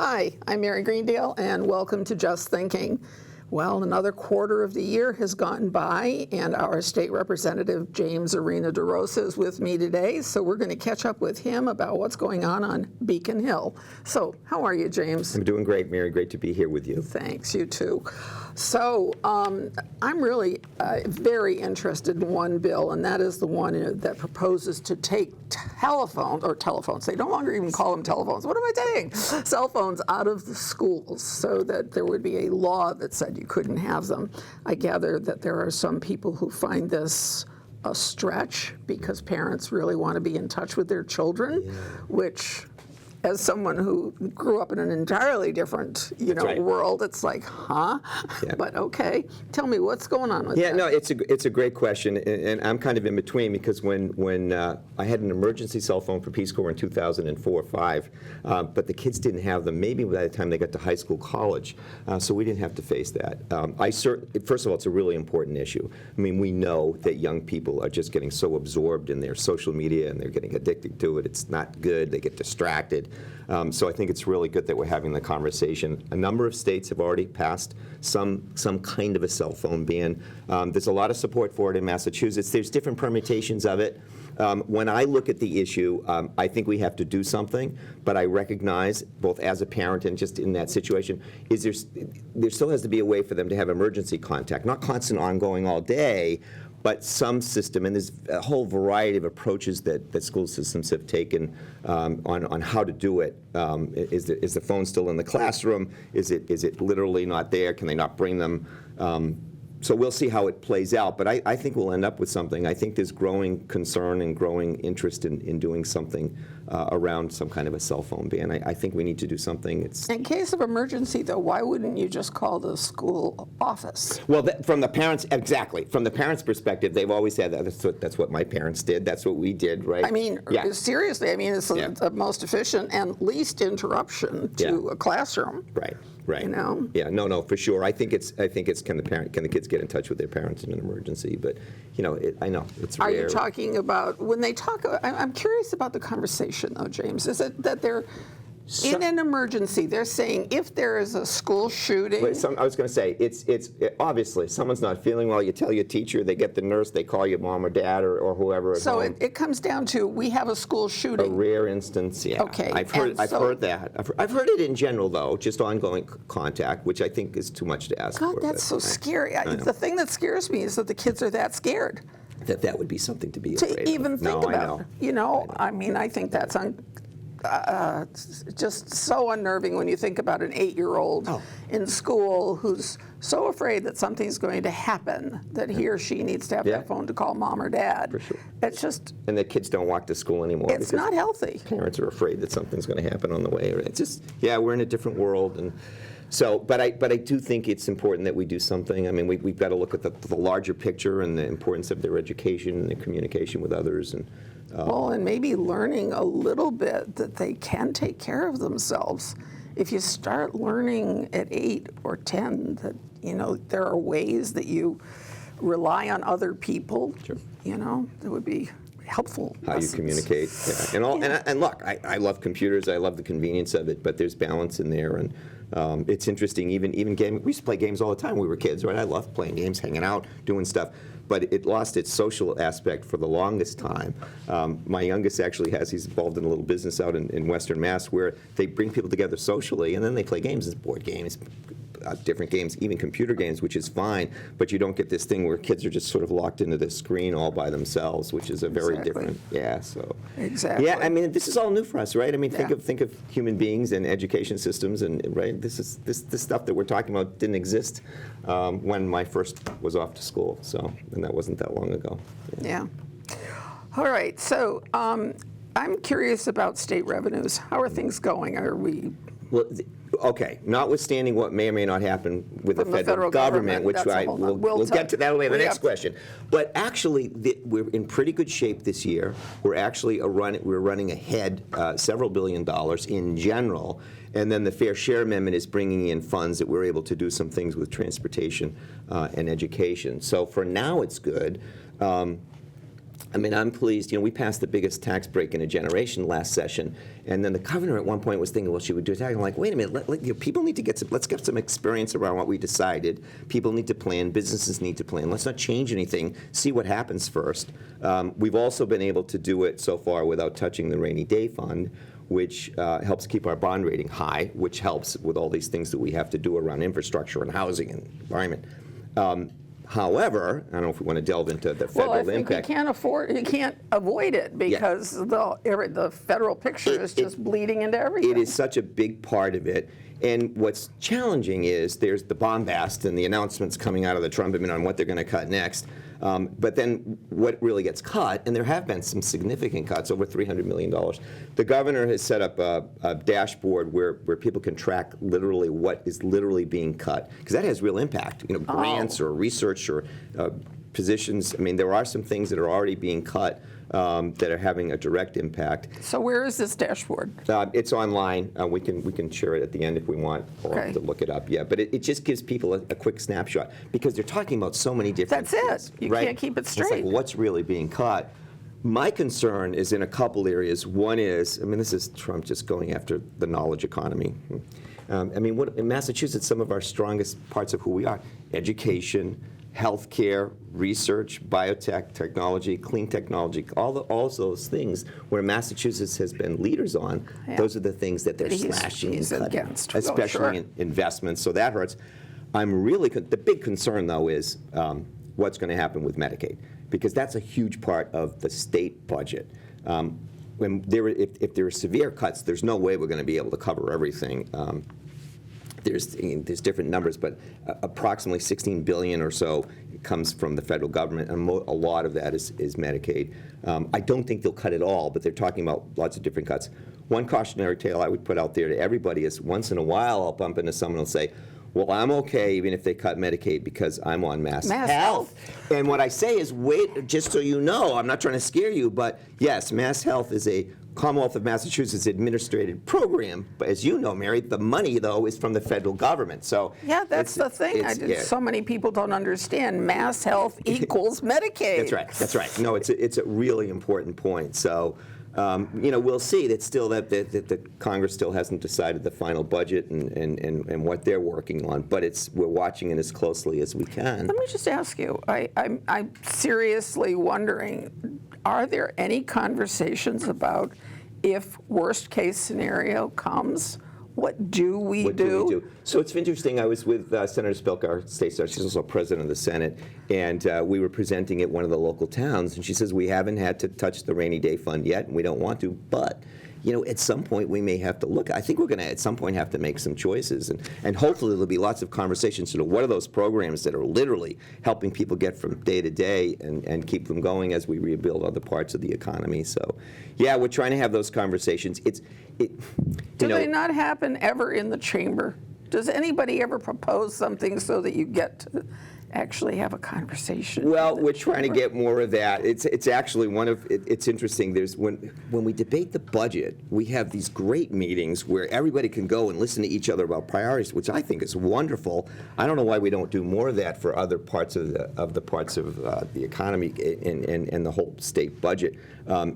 Hi, I'm Mary Greendale, and welcome to Just Thinking. Well, another quarter of the year has gone by, and our state representative, James Arena-DeRosa, is with me today, so we're going to catch up with him about what's going on Beacon Hill. So, how are you, James? I'm doing great, Mary. Great to be here with you. Thanks, you too. So, I'm really very interested in one bill, and that is the one that proposes to take telephones, they no longer even call them telephones, what am I saying? Cell phones out of the schools so that there would be a law that said you couldn't have them. I gather that there are some people who find this a stretch because parents really want to be in touch with their children, which, as someone who grew up in an entirely different, world, it's like, huh? Yeah. But okay, tell me what's going on with that. Yeah, no, it's a great question, and I'm kind of in between because when I had an emergency cell phone for Peace Corps in 2004-05, but the kids didn't have them maybe by the time they got to high school, college, so we didn't have to face that. First of all, it's a really important issue. I mean, we know that young people are just getting so absorbed in their social media and they're getting addicted to it. It's not good. They get distracted. So I think it's really good that we're having the conversation. A number of states have already passed some kind of a cell phone ban. There's a lot of support for it in Massachusetts. There's different permutations of it. When I look at the issue, I think we have to do something, but I recognize, both as a parent and just in that situation, there still has to be a way for them to have emergency contact, not constant ongoing all day, but some system, and there's a whole variety of approaches that school systems have taken on how to do it. Is the phone still in the classroom? Is it literally not there? Can they not bring them? So we'll see how it plays out, but I think we'll end up with something. I think there's growing concern and growing interest in doing something around some kind of a cell phone ban. I think we need to do something. In case of emergency, though, why wouldn't you just call the school office? Well, from the parents, exactly. From the parents' perspective, they've always said that's what my parents did. That's what we did, right? I mean, seriously, it's the most efficient and least interruption to a classroom. Right. Right. Yeah. No, for sure. I think it's can the kids get in touch with their parents in an emergency? But I know it's rare. Are you talking about when they talk? I'm curious about the conversation, though, James. Is it that they're in an emergency? They're saying if there is a school shooting. I was going to say it's obviously someone's not feeling well. You tell your teacher, they get the nurse, they call your mom or dad or whoever. So it comes down to we have a school shooting. A rare instance, yeah. Okay. I've heard that. I've heard it in general, though, just ongoing contact, which I think is too much to ask for. God, that's so scary. The thing that scares me is that the kids are that scared. That would be something to be afraid to even of. think about. I think that's just so unnerving when you think about an 8-year-old in school who's so afraid that something's going to happen that he or she needs to have that phone to call mom or dad. For sure. It's just. And the kids don't walk to school anymore. It's not healthy. Parents are afraid that something's going to happen on the way. It's just, we're in a different world. And so, but I do think it's important that we do something. I mean, we've got to look at the larger picture and the importance of their education and their communication with others. And and maybe learning a little bit that they can take care of themselves. If you start learning at 8 or 10 that, there are ways that you rely on other people, that would be helpful. How you communicate. Yeah. And look, I love computers. I love the convenience of it, but there's balance in there. And it's interesting, even game. We used to play games all the time when we were kids, right? I loved playing games, hanging out, doing stuff. But it lost its social aspect for the longest time. My youngest actually he's involved in a little business out in Western Mass where they bring people together socially and then they play games. It's board games, different games, even computer games, which is fine, but you don't get this thing where kids are just sort of locked into the screen all by themselves, which is a very different, Exactly. Yeah, I mean, this is all new for us, right? I mean, think of human beings and education systems, and right, this stuff that we're talking about didn't exist when my first was off to school, and that wasn't that long ago. Yeah. All right, so I'm curious about state revenues. How are things going? Are we? Well, okay, notwithstanding what may or may not happen with the federal government, which we'll get to that later, the next question. But actually, we're in pretty good shape this year. We're actually running ahead several $billions in general, and then the Fair Share Amendment is bringing in funds that we're able to do some things with transportation and education. So for now, it's good. I mean, I'm pleased. We passed the biggest tax break in a generation last session, and then the governor at one point was thinking, well, should we do a tax? I'm like, wait a minute, people need to let's get some experience around what we decided. People need to plan, businesses need to plan. Let's not change anything, see what happens first. We've also been able to do it so far without touching the rainy day fund, which helps keep our bond rating high, which helps with all these things that we have to do around infrastructure and housing and environment. However, I don't know if we want to delve into the federal Well, I think impact. you can't avoid it because the federal picture is just bleeding into everything. It is such a big part of it. And what's challenging is there's the bombast and the announcements coming out of the Trump admin on what they're going to cut next. But then what really gets cut, and there have been some significant cuts, over $300 million. The governor has set up a dashboard where people can track literally what is literally being cut, because that has real impact. Grants or research or positions. I mean, there are some things that are already being cut that are having a direct impact. So where is this dashboard? It's online. We can share it at the end if we want, or Okay. to look it up. Yeah, but it just gives people a quick snapshot, because they're talking about so many different That's things. it. You right? can't keep it It's like, straight. what's really being cut? My concern is in a couple areas. One is, this is Trump just going after the knowledge economy. In Massachusetts, some of our strongest parts of who we are: education, healthcare, research, biotech, technology, clean technology, all those things where Massachusetts has been leaders on. Yeah. Those are the things that they're That he's slashing and cutting, against. Oh, especially sure. in investments. So that hurts. I'm really the big concern though is what's going to happen with Medicaid, because that's a huge part of the state budget. If there are severe cuts, there's no way we're going to be able to cover everything. There's different numbers, but approximately $16 billion or so comes from the federal government, and a lot of that is Medicaid. I don't think they'll cut it all, but they're talking about lots of different cuts. One cautionary tale I would put out there to everybody is, once in a while I'll bump into someone who'll say, well, I'm okay even if they cut Medicaid because I'm on mass health. And what I say is, wait, just so you know, I'm not trying to scare you, but yes, mass health is a Commonwealth of Massachusetts administrated program. But as you know, Mary, the money, though, is from the federal government. So Yeah, that's the thing. So many people don't understand. Mass health equals Medicaid. That's right. No, it's a really important point. So, we'll see that still that the Congress still hasn't decided the final budget and what they're working on. But we're watching it as closely as we can. Let me just ask you, I'm seriously wondering, are there any conversations about if worst case scenario comes, what do we do? So it's interesting. I was with Senator Spilka, our state senator. She's also president of the Senate, and we were presenting at one of the local towns. And she says, we haven't had to touch the rainy day fund yet, and we don't want to. But at some point we may have to look. I think we're going to at some point have to make some choices, and hopefully there'll be lots of conversations. What are those programs that are literally helping people get from day to day and keep them going as we rebuild other parts of the economy? So, yeah, we're trying to have those conversations. Do they not happen ever in the chamber? Does anybody ever propose something so that you get to actually have a conversation? Well, we're trying to get more of that. It's actually it's interesting. There's when we debate the budget, we have these great meetings where everybody can go and listen to each other about priorities, which I think is wonderful. I don't know why we don't do more of that for other parts of the economy and the whole state budget.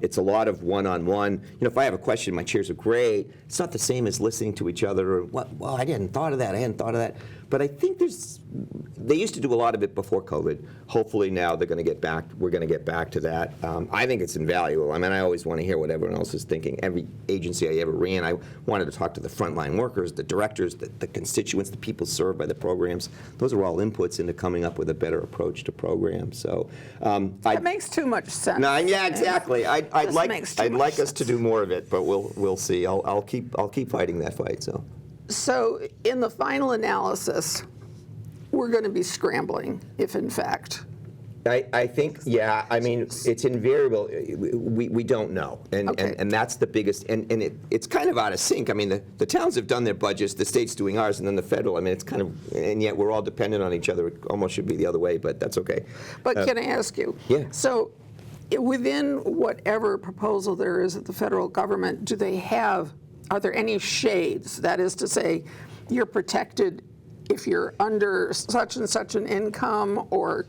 It's a lot of one-on-one. If I have a question, my chairs are great. It's not the same as listening to each other. Or, well, I hadn't thought of that. I hadn't thought of that. But I think they used to do a lot of it before COVID. Hopefully now we're going to get back to that. I think it's invaluable. I always want to hear what everyone else is thinking. Every agency I ever ran, I wanted to talk to the frontline workers, the directors, the constituents, the people served by the programs. Those are all inputs into coming up with a better approach to programs. So that makes too much sense. No, yeah, exactly. I'd like us sense. to do more of it, but we'll see. I'll keep fighting that fight. So in the final analysis, we're going to be scrambling if, in fact. I think, yeah. It's invariable. We don't know, and that's the biggest. And it's kind of out of sync. The towns have done their budgets, the state's doing ours, and then the federal. It's kind of, and yet we're all dependent on each other. It almost should be the other way, but that's okay. But can I ask you? Yeah. So, within whatever proposal there is at the federal government, are there any shades? That is to say, you're protected if you're under such and such an income, or,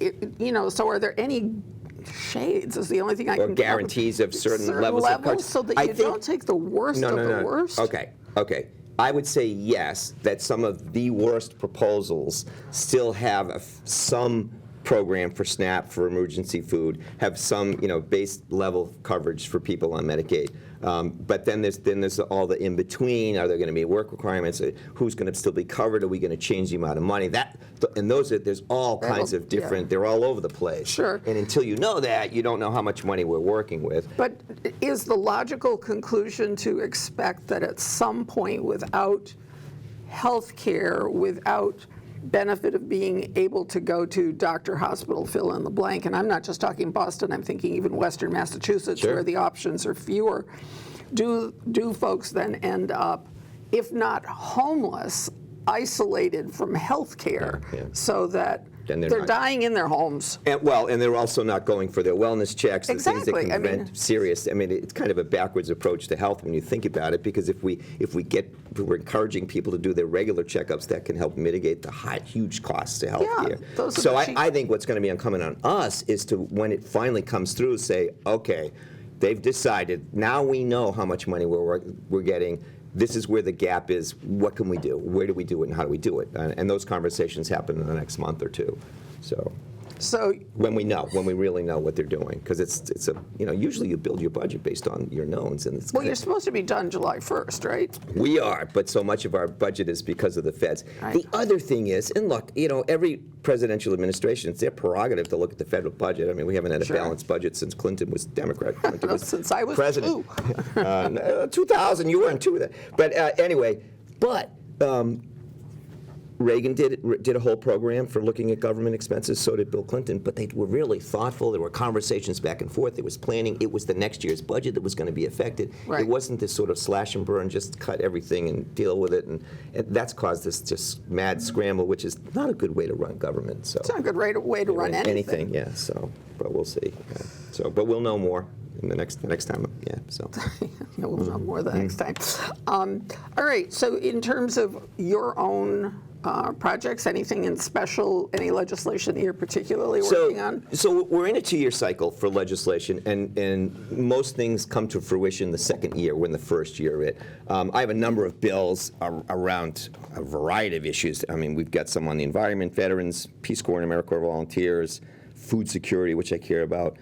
so are there any shades is the only thing I can Or guarantees of certain levels of coverage. so that you don't take the worst of the worst. Okay. I would say yes, that some of the worst proposals still have some program for SNAP, for emergency food, have some, base level coverage for people on Medicaid. But then there's all the in between. Are there going to be work requirements? Who's going to still be covered? Are we going to change the amount of money? There's all kinds of different. They're all over the place. Sure. And until you know that, you don't know how much money we're working with. But is the logical conclusion to expect that at some point, without health care, without benefit of being able to go to doctor, hospital, fill in the blank, and I'm not just talking Boston, I'm thinking even Western Massachusetts, Sure. where the options are fewer, do folks then end up, if not homeless, isolated from health care, so that they're dying in their homes? And they're also not going for their wellness checks and things that can prevent serious. It's kind of a backwards approach to health when you think about it, because if we're encouraging people to do their regular checkups, that can help mitigate the huge costs to health care. So I think what's going to be incumbent on us is to, when it finally comes through, say, okay, they've decided, now we know how much money we're getting. This is where the gap is. What can we do? Where do we do it, and how do we do it? And those conversations happen in the next month or two. So when we really know what they're doing, because it's usually you build your budget based on your knowns, and you're supposed to be done July 1st, right? We are, but so much of our budget is because of the feds. Right. The other thing is, and look, every presidential administration, it's their prerogative to look at the federal budget. We haven't had a balanced budget since Clinton was Democrat. Clinton was since I was president. 2000, you weren't two of that. But anyway, Reagan did a whole program for looking at government expenses, so did Bill Clinton, but they were really thoughtful. There were conversations back and forth. There was planning. It was the next year's budget that was going to be affected. Right. It wasn't this sort of slash and burn, just cut everything and deal with it, and that's caused this just mad scramble, which is not a good way to run government. So it's not a good way to run anything. Yeah, but we'll see. But we'll know more in the next time. Yeah, so. We'll know more the next time. All right, so in terms of your own projects, anything in special, any legislation that you're particularly working on? So we're in a 2-year cycle for legislation, and most things come to fruition the second year. We're in the first year of it. I have a number of bills around a variety of issues. We've got some on the environment, veterans, Peace Corps and AmeriCorps volunteers, food security, which I care about,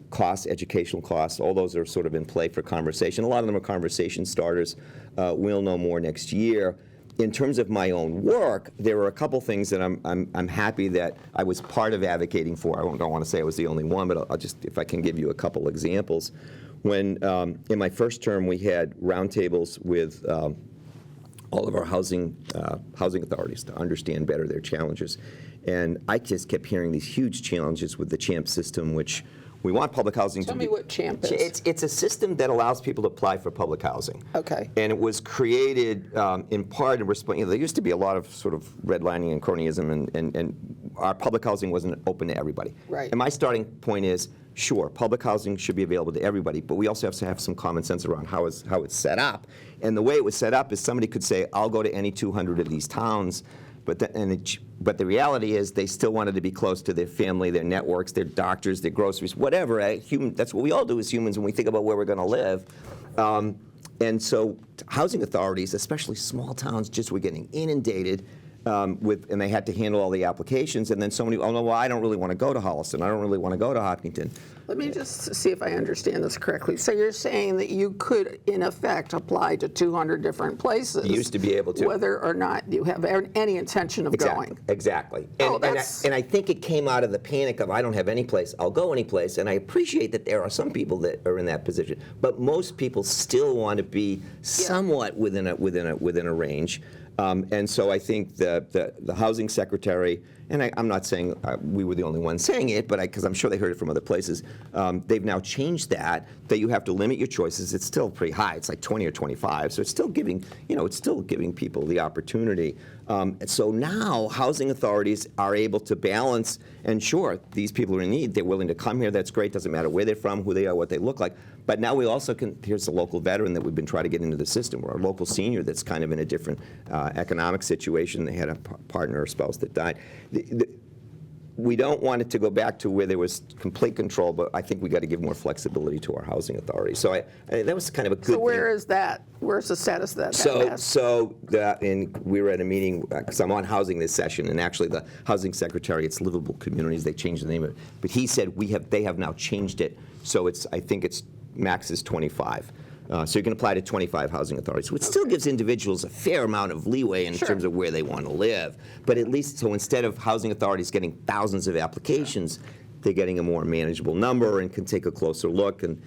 costs, educational costs, all those are sort of in play for conversation. A lot of them are conversation starters. We'll know more next year. In terms of my own work, there were a couple things that I'm happy that I was part of advocating for. I don't want to say I was the only one, but I'll just, if I can give you a couple examples. When in my first term we had roundtables with all of our housing authorities to understand better their challenges, and I just kept hearing these huge challenges with the CHAMP system, which we want public housing to be. Tell me what CHAMP is. It's a system that allows people to apply for public housing. Okay. And it was created in part in response. There used to be a lot of sort of redlining and cronyism, and our public housing wasn't open to everybody. Right. And my starting point is, sure, public housing should be available to everybody, but we also have to have some common sense around how it's set up. And the way it was set up is somebody could say, I'll go to any 200 of these towns. But the reality is they still wanted to be close to their family, their networks, their doctors, their groceries, whatever. That's what we all do as humans when we think about where we're going to live. And so housing authorities, especially small towns, just were getting inundated and they had to handle all the applications. And then somebody, I don't really want to go to Holliston. I don't really want to go to Hopkinton. Let me just see if I understand this correctly. So you're saying that you could, in effect, apply to 200 different places. You used to be able to. Whether or not you have any intention of going. Exactly. And I think it came out of the panic of, I don't have any place, I'll go any place. And I appreciate that there are some people that are in that position. But most people still want to be somewhat within a range. And so I think the housing secretary, and I'm not saying we were the only ones saying it, but because I'm sure they heard it from other places, they've now changed that you have to limit your choices. It's still pretty high. It's like 20 or 25. So it's still giving people the opportunity. So now housing authorities are able to balance, and sure, these people are in need. They're willing to come here. That's great. Doesn't matter where they're from, who they are, what they look like. But now we also can, here's a local veteran that we've been trying to get into the system, or a local senior that's kind of in a different economic situation. They had a partner or spouse that died. we don't want it to go back to where there was complete control, but I think we got to give more flexibility to our housing authority. So that was kind of a good So where thing. is that? Where's the status of that? And we were at a meeting, because I'm on housing this session, and actually the housing secretary, it's Livable Communities, they changed the name of it. But he said they have now changed it, so I think it's max is 25. So you can apply to 25 housing authorities. So it still gives individuals a fair amount of leeway in terms of where they want to live. But at least, so instead of housing authorities getting thousands of applications, they're getting a more manageable number and can take a closer look, and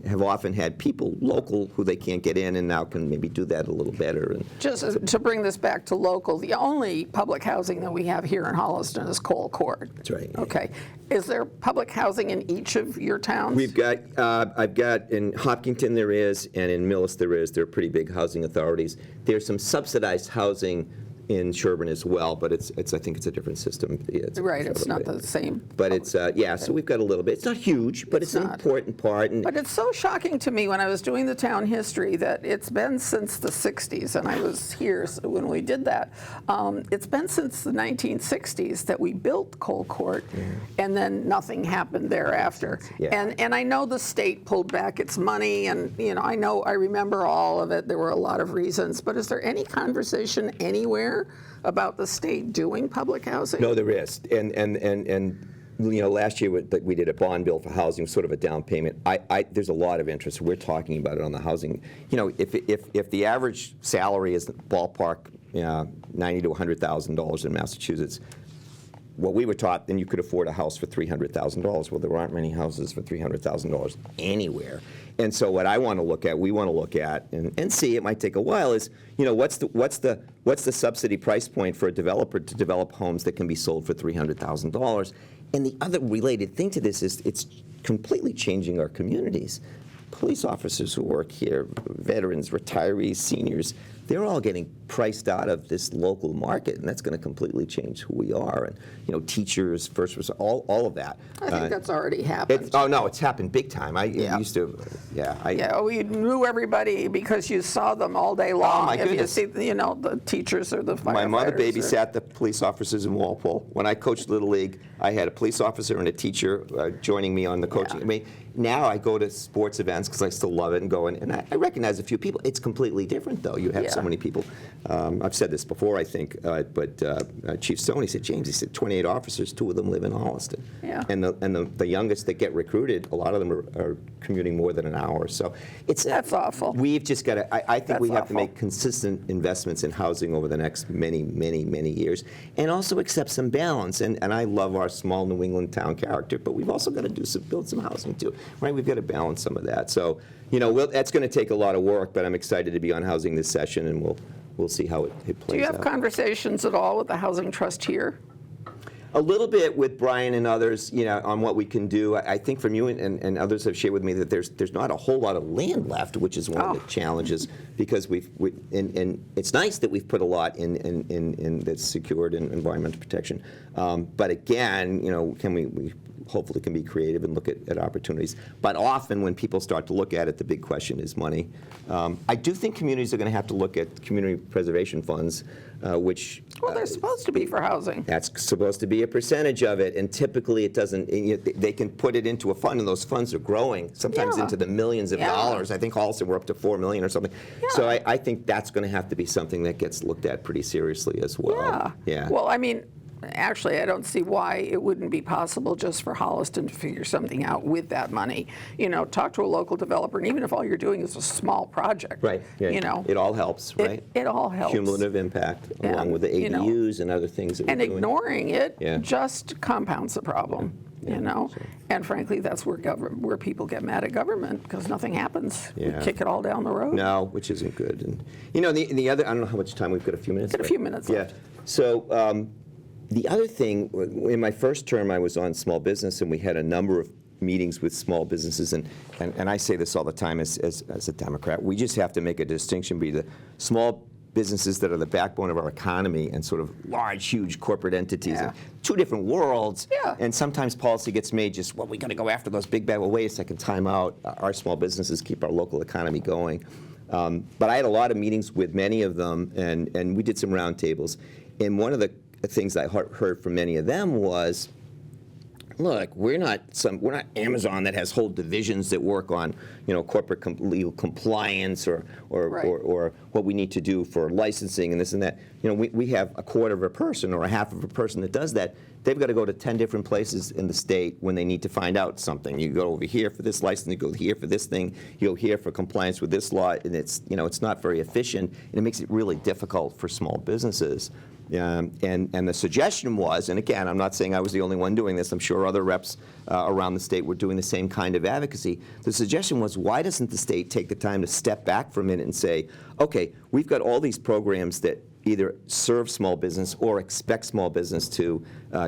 have often had people local who they can't get in, and now can maybe do that a little better. And Just to bring this back to local, the only public housing that we have here in Holliston is Cole Court. That's right. Okay. Is there public housing in each of your towns? We've got, I've got in Hopkinton there is, and in Millis there is. They're pretty big housing authorities. There's some subsidized housing in Sherburne as well, but I think it's a different system. Yeah, Right, it's not the same. But it's, so we've got a little bit. It's not huge, but it's an important part. And But it's so shocking to me when I was doing the town history that it's been since the 60s, and I was here when we did that. It's been since the 1960s that we built Cole Court, and then nothing happened thereafter. Yeah. And I know the state pulled back its money, and I remember all of it. There were a lot of reasons, but is there any conversation anywhere about the state doing public housing? No, there is. And last year we did a bond bill for housing, sort of a down payment. There's a lot of interest. We're talking about it on the housing. If the average salary is ballpark $90,000 to $100,000 in Massachusetts, what we were taught, then you could afford a house for $300,000. Well, there aren't many houses for $300,000 anywhere. And so what we want to look at and see, it might take a while, is what's the subsidy price point for a developer to develop homes that can be sold for $300,000? And the other related thing to this is it's completely changing our communities. Police officers who work here, veterans, retirees, seniors, they're all getting priced out of this local market, and that's going to completely change who we are. And teachers, first responders, all of that. I think that's already happened. It's happened big time. Used to, we knew everybody because you saw them all day long. Oh, my if goodness. You see, the teachers or the firefighters. My mother babysat the police officers in Walpole. When I coached Little League, I had a police officer and a teacher joining me on the coaching. Yeah. Now I go to sports events because I still love it and go in, and I recognize a few people. It's completely different, though. You have so many people. I've said this before, I think, but Chief Stoney said, James, he said 28 officers, 2 of them live in Holliston. Yeah. And the youngest that get recruited, a lot of them are commuting more than an hour. So that's awful. We've just got to, I think we have to awful. make consistent investments in housing over the next many, many, many years, and also accept some balance. And I love our small New England town character, but we've also got to build some housing too, right? We've got to balance some of that. So, that's going to take a lot of work, but I'm excited to be on housing this session, and we'll see how it plays out. Do you have conversations at all with the housing trust here? A little bit with Brian and others, on what we can do. I think from you and others have shared with me that there's not a whole lot of land left, which is one of the challenges, because and it's nice that we've put a lot in that's secured in environmental protection. But again, we hopefully can be creative and look at opportunities. But often when people start to look at it, the big question is money. I do think communities are going to have to look at community preservation funds, which... Well, they're supposed to be for housing. That's supposed to be a percentage of it, and typically it doesn't. They can put it into a fund, and those funds are growing, sometimes into the millions of dollars. I think also we're up to $4 million or something. Yeah. So I think that's going to have to be something that gets looked at pretty seriously as well. Yeah. Well, I mean, actually, I don't see why it wouldn't be possible just for Holliston to figure something out with that money. Talk to a local developer, and even if all you're doing is a small project, right? Yeah. It all helps, right? It all helps. Cumulative impact, along with the ADUs and other things that we're doing. And ignoring it just compounds the problem. And frankly, that's where people get mad at government, because nothing happens. We kick it all down the road. No, which isn't good. And the other, I don't know how much time we've got. A few minutes. Got a few minutes left. So. The other thing, in my first term, I was on small business, and we had a number of meetings with small businesses, and I say this all the time as a Democrat, we just have to make a distinction between the small businesses that are the backbone of our economy and sort of large, huge corporate entities. And two different worlds. Yeah. And sometimes policy gets made just, we got to go after those big bad. Well, wait a second, time out. Our small businesses keep our local economy going. But I had a lot of meetings with many of them, and we did some roundtables. And one of the things I heard from many of them was, look, we're not Amazon that has whole divisions that work on, corporate legal compliance or what we need to do for licensing and this and that. We have a quarter of a person or a half of a person that does that. They've got to go to 10 different places in the state when they need to find out something. You go over here for this license, you go here for this thing, you go here for compliance with this law, and it's not very efficient, and it makes it really difficult for small businesses. And the suggestion was, and again, I'm not saying I was the only one doing this, I'm sure other reps around the state were doing the same kind of advocacy. The suggestion was, why doesn't the state take the time to step back for a minute and say, okay, we've got all these programs that either serve small business or expect small business to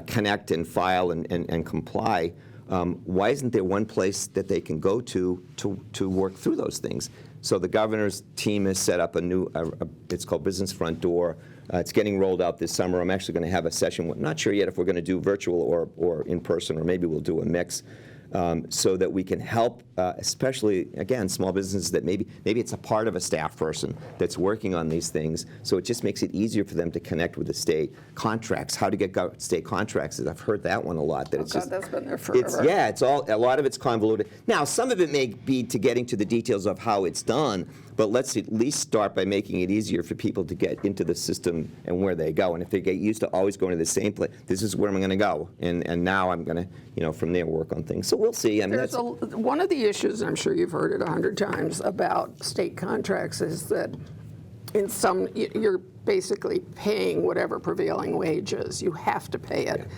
connect and file and comply. Why isn't there one place that they can go to work through those things? So the governor's team has set up a new, it's called Business Front Door. It's getting rolled out this summer. I'm actually going to have a session. I'm not sure yet if we're going to do virtual or in person, or maybe we'll do a mix, so that we can help, especially, again, small businesses that maybe it's a part of a staff person that's working on these things. So it just makes it easier for them to connect with the state. Contracts, how to get state contracts. I've heard that one a lot. That that's been there forever. It's a lot of it's convoluted. Now, some of it may be to getting to the details of how it's done, but let's at least start by making it easier for people to get into the system and where they go. And if they get used to always going to the same place, this is where I'm going to go. And now I'm going to, from there, work on things. So we'll see. I mean, one of the issues, and I'm sure you've heard it 100 times, about state contracts is that in some, you're basically paying whatever prevailing wage is. You have to pay it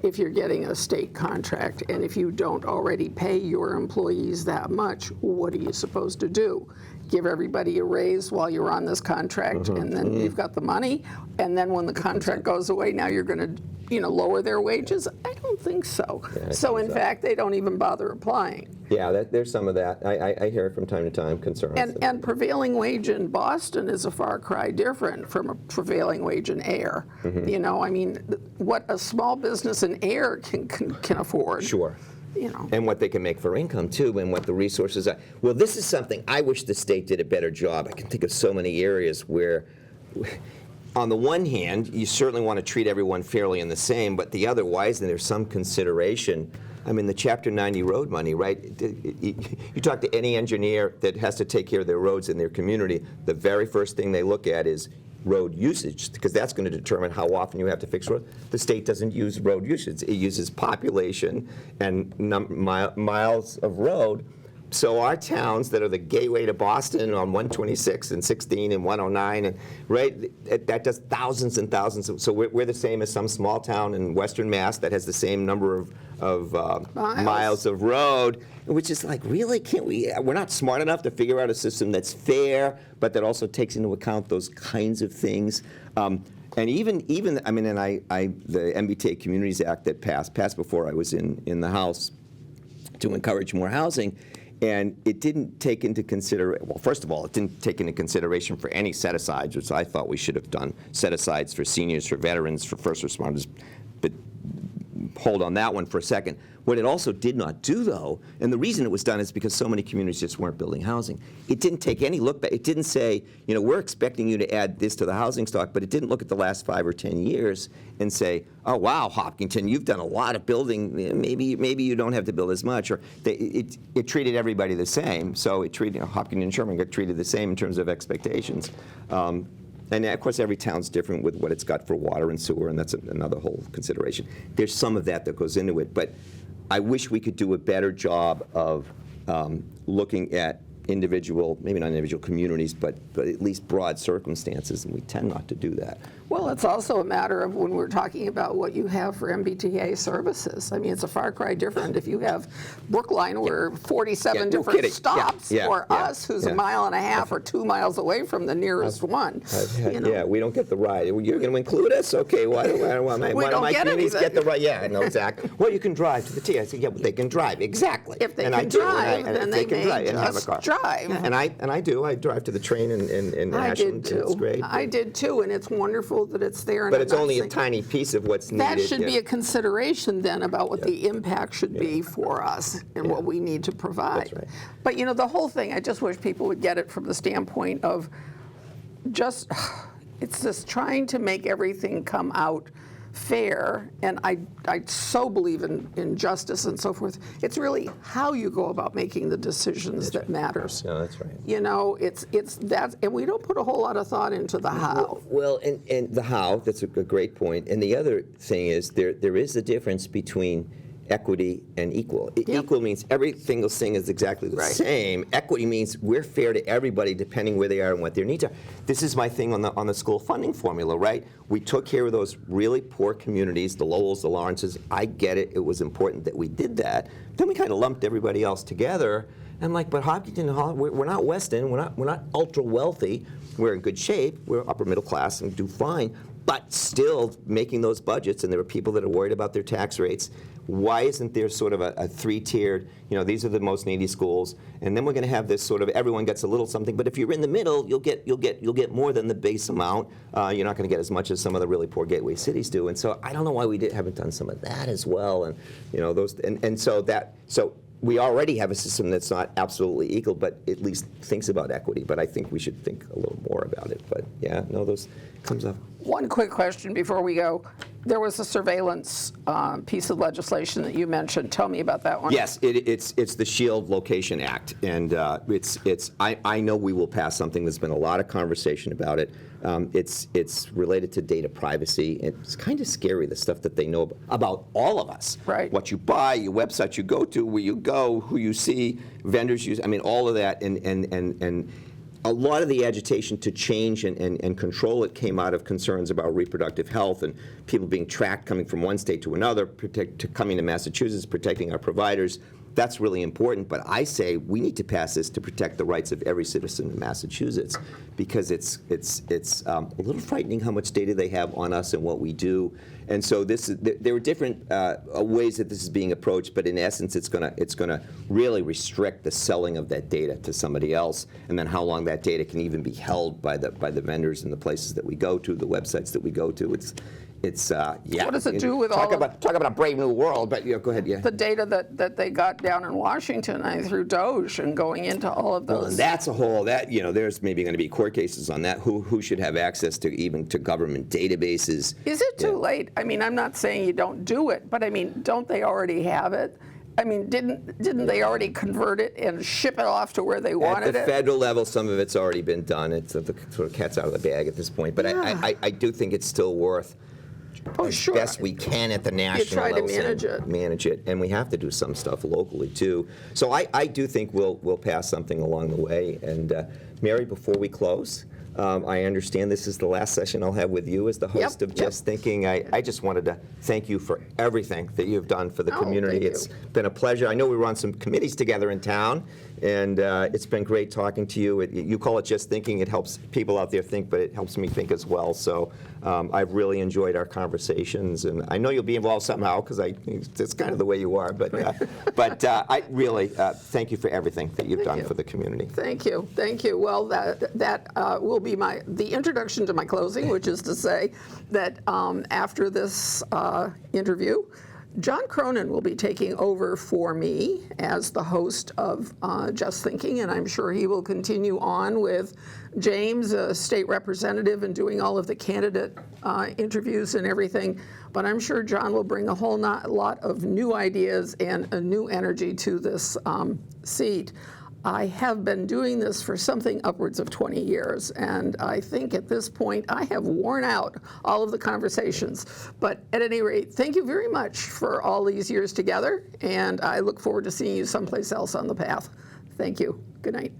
if you're getting a state contract. And if you don't already pay your employees that much, what are you supposed to do? Give everybody a raise while you're on this contract, and then you've got the money, and then when the contract goes away, now you're going to lower their wages? I don't think so. So in fact, they don't even bother applying. Yeah, there's some of that. I hear it from time to time, concerns. And prevailing wage in Boston is a far cry different from a prevailing wage in Air. I mean, what a small business in Air can afford. Sure. And what they can make for income, too, and what the resources are. Well, this is something I wish the state did a better job. I can think of so many areas where, on the one hand, you certainly want to treat everyone fairly and the same, but the other, why isn't there some consideration? I mean, the Chapter 90 road money, right? You talk to any engineer that has to take care of their roads in their community, the very first thing they look at is road usage, because that's going to determine how often you have to fix roads. The state doesn't use road usage. It uses population and miles of road. So our towns that are the gateway to Boston on 126 and 16 and 109, and that does thousands and thousands. So we're the same as some small town in Western Mass that has the same number of miles of road, which is like, really, can't we? We're not smart enough to figure out a system that's fair, but that also takes into account those kinds of things. And even I mean, the MBTA Communities Act that passed before I was in the House to encourage more housing. And it didn't take into consideration, well, first of all, it didn't take into consideration for any set-asides, which I thought we should have done, set-asides for seniors, for veterans, for first responders, but hold on that one for a second. What it also did not do, though, and the reason it was done is because so many communities just weren't building housing. It didn't take any look back. It didn't say, we're expecting you to add this to the housing stock, but it didn't look at the last 5 or 10 years and say, oh, wow, Hopkinton, you've done a lot of building. Maybe you don't have to build as much. Or it treated everybody the same. So it treated, Hopkinton and Sherman got treated the same in terms of expectations. And of course, every town's different with what it's got for water and sewer, and that's another whole consideration. There's some of that goes into it, but I wish we could do a better job of looking at individual, maybe not individual communities, but at least broad circumstances, and we tend not to do that. Well, it's also a matter of when we're talking about what you have for MBTA services. I mean, it's a far cry different if you have Brookline where 47 different stops for us, who's a mile and a half or 2 miles away from the nearest one. Yeah, we don't get the ride. You're going to include us? Okay, why do my communities get the ride? Yeah, I know exactly. Well, you can drive to the T. I said, yeah, but they can drive. Exactly. If they can drive, then they may just drive. And I do. I drive to the train in Ashland. It's great. I did too, and it's wonderful that it's there. But it's only a tiny piece of what's needed. That should be a consideration then about what the impact should be for us and what we need to provide. That's right. But the whole thing, I just wish people would get it from the standpoint of it's just trying to make everything come out fair, and I so believe in justice and so forth. It's really how you go about making the decisions that matters. No, that's right. You know, it's that, and we don't put a whole lot of thought into the how. Well, and the how, that's a great point. And the other thing is there is a difference between equity and equal. Equal means every single thing is exactly the same. Equity means we're fair to everybody depending where they are and what their needs are. This is my thing on the school funding formula, right? We took care of those really poor communities, the Lowells, the Lawrences. I get it. It was important that we did that. Then we kind of lumped everybody else together. I'm like, but Hopkinton, we're not Weston. We're not ultra wealthy. We're in good shape. We're upper middle class and do fine. But still making those budgets, and there are people that are worried about their tax rates. Why isn't there sort of a three-tiered, these are the most needy schools, and then we're going to have this sort of everyone gets a little something, but if you're in the middle, you'll get more than the base amount. You're not going to get as much as some of the really poor gateway cities do, and so I don't know why we haven't done some of that as well, and so we already have a system that's not absolutely equal, but at least thinks about equity. But I think we should think a little more about it. But yeah, no, those comes up. One quick question before we go. There was a surveillance piece of legislation that you mentioned. Tell me about that one. Yes, it's the Shield Location Act, and I know we will pass something. There's been a lot of conversation about it. It's related to data privacy. It's kind of scary, the stuff that they know about all of us. Right. What you buy, your website you go to, where you go, who you see, vendors use. I mean, all of that, and a lot of the agitation to change and control it came out of concerns about reproductive health and people being tracked coming from one state to another, coming to Massachusetts, protecting our providers. That's really important, but I say we need to pass this to protect the rights of every citizen in Massachusetts, because it's a little frightening how much data they have on us and what we do. And so there are different ways that this is being approached, but in essence, it's gonna really restrict the selling of that data to somebody else, and then how long that data can even be held by the vendors and the places that we go to, the websites that we go to. Yeah. What does it do with talk about a brave new world? But go ahead. Yeah. The data that they got down in Washington through Doge and going into all of those. Well, and that's a whole there's maybe going to be court cases on that. Who should have access to even to government databases? Is it too late? I mean, I'm not saying you don't do it, but I mean, don't they already have it? I mean, didn't they already convert it and ship it off to where they wanted it? At the federal level, some of it's already been done. It's the sort of cat's out of the bag at this point. But yeah. I do think it's still worth. As best we can at the national level. You try to manage it, and we have to do some stuff locally too. So I do think we'll pass something along the way. And Mary, before we close, I understand this is the last session I'll have with you as the host of Just Thinking. I just wanted to thank you for everything that you've done for the community. It's been a pleasure. I know we were on some committees together in town, and it's been great talking to you. You call it Just Thinking. It helps people out there think, but it helps me think as well. So I've really enjoyed our conversations, and I know you'll be involved somehow, because it's kind of the way you are. But I really thank you for everything that you've done for the community. Thank you. Well, that will be the introduction to my closing, which is to say that after this interview, John Cronin will be taking over for me as the host of Just Thinking, and I'm sure he will continue on with James, a state representative, and doing all of the candidate interviews and everything. But I'm sure John will bring a whole lot of new ideas and a new energy to this seat. I have been doing this for something upwards of 20 years, and I think at this point I have worn out all of the conversations. But at any rate, thank you very much for all these years together, and I look forward to seeing you someplace else on the path. Thank you. Good night.